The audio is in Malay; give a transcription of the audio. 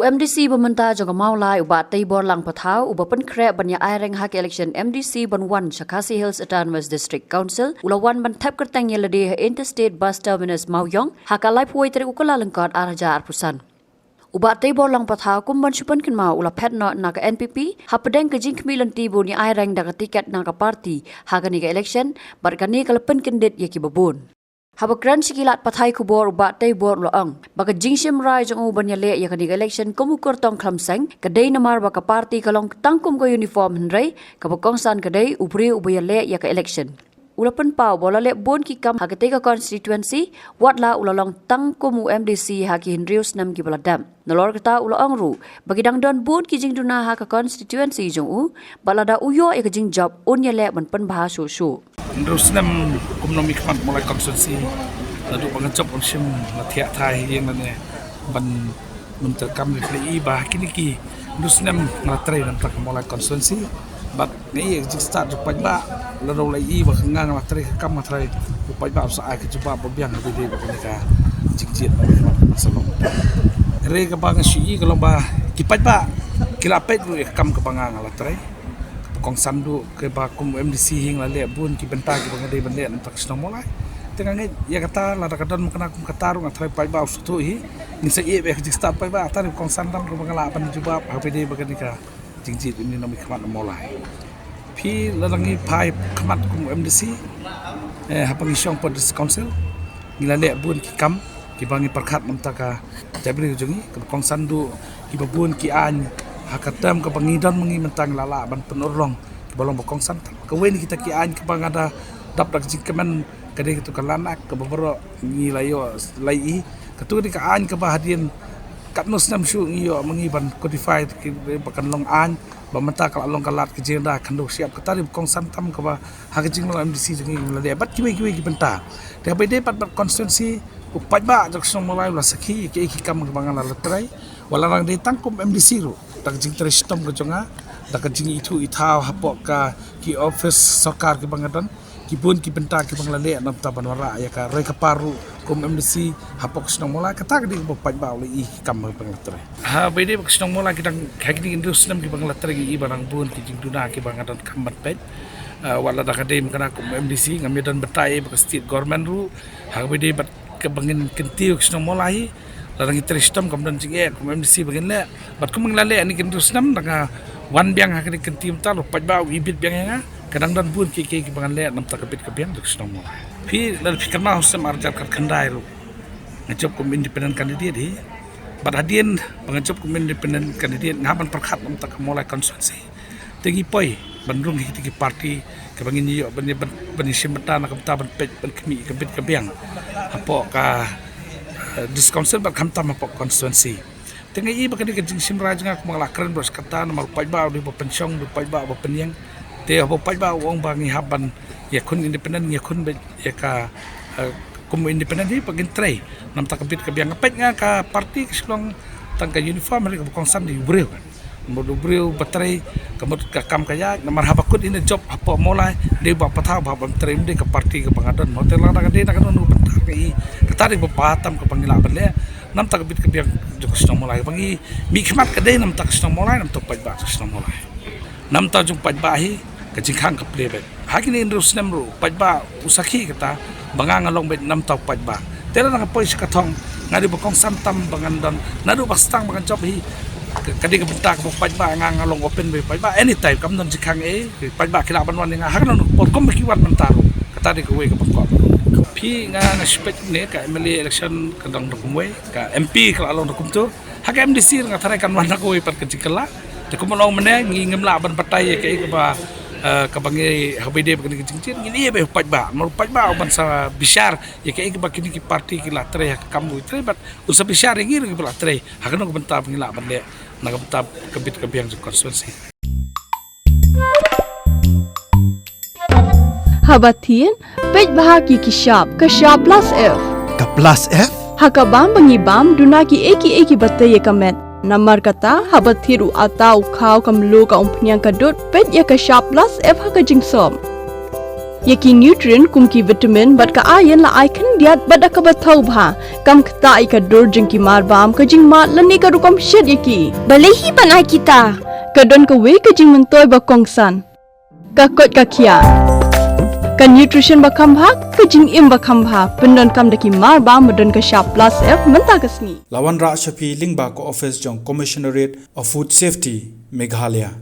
MDC bementa jaga maulai ubat tibor lang patau ubapan krep banyak aireng hak election MDC banwan Shakasi Hills Autonomous District Council ulawan bantap kerteng yeladi Interstate Bus Terminus Mauyong hakalai puai teri ukala lengkot araja arpusan. Ubat tibor lang patau kumban syupan kenma ula petno naga NPP hapadeng ke jing kemilan tibu ni aireng daga tiket naga parti hakani ke election barkani kalapan kendit yaki babun. Habakran sikilat patay kubor ubat tibor loang baka jingshim rai jong uban yale yakani election kumukur tong klamseng kadai namar baka parti kalong tangkum ko uniform henry kabakongsan kadai upri ubayale yaka election. Ulapan pau bola le bon ki kam hagatega constituency watla ulalong tangkum UMDC haki Hendrius nam ki baladam. Nalor kata ulang ru bagi dangdon bon ki jing duna haka constituency jong u balada uyo yaka jing job unyale ban pen bahas su. Terus nam kumnomi kmat mulai konstitusi lalu pengencop option latihan thai yang mana ban menterkam di bah kini ki terus nam ngatrai nam tak mulai konstitusi bat ni jing start rupai ba lalu lagi bah ngang ngatrai kam ngatrai rupai ba saat kecuba berbiang di begini ka jing masalong re ka bang syi kalau ba kipai ba kilapet lu kam ke bangang ngatrai kong sandu ke bakum MDC hing la le bun ki benta ki bangade bande antak sno molai tengah nge ya kata la kadon mukana kum katarung atrai pai ba ustu hi ni sa ye be ki start pai ba atar kong sandam ko bangala pan juba hpd bagani ka jingji ini nomi khamat molai phi la langi pai khamat kum MDC hapang isyong pod council ngila le bun ki kam ki bangi perkhat namtaka jabri jungi kong sandu ki babun ki an hakatam ke pengidon mengi mentang lala ban penurong balong bokong santam kewen kita ki an ke pangada dap dak jikeman kade itu kalanak ke beberapa ngilayo lai ketu di ka an ke bahadian katnos nam syu iyo mengi ban codified ki bakan long an bamenta kala long kalat ke jenda kando siap ketari bokong santam ke ba hakajing long MDC jungi ngila bat kiwe ki benta de bede pat konstituensi upat ba jak song mulai la sakhi ki kam ke bangala letrai wala rang de tangkum MDC ru tak jing tristom ke jonga tak jing itu itau hapok ka ki office sokar ki bangadon ki bun ki benta ki banglale nam taban wara ya ka rei kaparu kum MDC hapok snong mola kata di bopai ba oli kam banglatre ha bede snong mola kitang hagni indus nam ki banglatre ki barang bun ki jing duna ki bangadon kambat pet wala dak ade kana kum MDC ngamedan betai ba state government ru ha bede bat ke bangin kentiu snong mola hi larang tristom kemudian jing kum MDC bagin le bat kum nglale ani kin rusnam danga wan biang hakni kentim ta lupat ba ibit biang nga kadang dan bun ki bangan le nam ta kapit kabiang rusnam mo phi dal fikar ma husam arjat kat khandai ru ngajop kum independent candidate hi bat hadien pangajop kum independent candidate ngaban perkhat nam ta mulai konstitusi tegi poi bandung hi tegi parti ke bangin yo ban simta na kapta ban pet ban kemi kapit kabiang apo ka discouncil bat khamta ma pok constituency tengah i bakadi ke jing simra jang ak malakran bros kata nomor pai ba di pensiong di pai ba penyang te bo pai ba wong bangi haban ya kun independent ya kun ya ka kum independent hi pagin tray nam takapit ka biang apet nga ka parti keslong tangka uniform ri ka kongsan di breu modu breu batrai kamut ka kam kaya nomor habakut ini job apa mulai de ba patha ba tray de ka parti ka bangadon hotel la ka de na kan nu bentar kai katari batam ka pangila le nam tak bit kebiang jok snong mulai bangi mi khmat ka de nam tak snong mulai nam tok pai ba snong mulai nam ta jung pai ba hi ka jingkhang ka plebe hakini indus nam ru pai ba usakhi kata bangang along bet nam tok pai ba tela na poi ka thong ngari bokong santam bangandon nadu bastang bangan job hi kadi ka bentak bo pai ba ngang along open be pai ba anytime kam don jingkhang pai ba kila ban wan nga hakno por kom ki wan mantaro kata de ko we ka bangko phi nga spek ne ka MLA election kadang dokumwe ka MP kala along dokum tu hak MDC nga tharai kan wan ko par kecikela de kumolong mene ngingem la ban patai ke ba ka bangi habide begini kecingcin ngini be pai ba mar pai ba ban sa bishar ya ke ba kini ki parti ki la tre kamu tre bat usa bishar ngir ki la tre hakno ko benta ngila ban le na ka benta kebit kebiang konstituensi Habatin, pej bahagi ki shop plus F. Ka plus F? Hakabam bangibam duna ki eki batte ye kamet. Namar kata habathiru atau khau kamlu ka umpnyang kadut pej ye ka shop plus F haka jingsom. Yaki nutrient kum ki vitamin bat ka iron la ai khan diat bat ka bathau bha kam khta ai ka dur jing ki mar bam ka jing ma lani ka rukom shed yaki Balai hi banai kita. ka don ka we ka jing mentoy ba kongsan ka kot ka kia ka nutrition ba kham bha ka jing im ba kham bha pendon kam daki mar bam don ka sharp plus f menta ka sni Lawan Ra Shafi Lingba ko office jong Commissionerate of Food Safety Meghalaya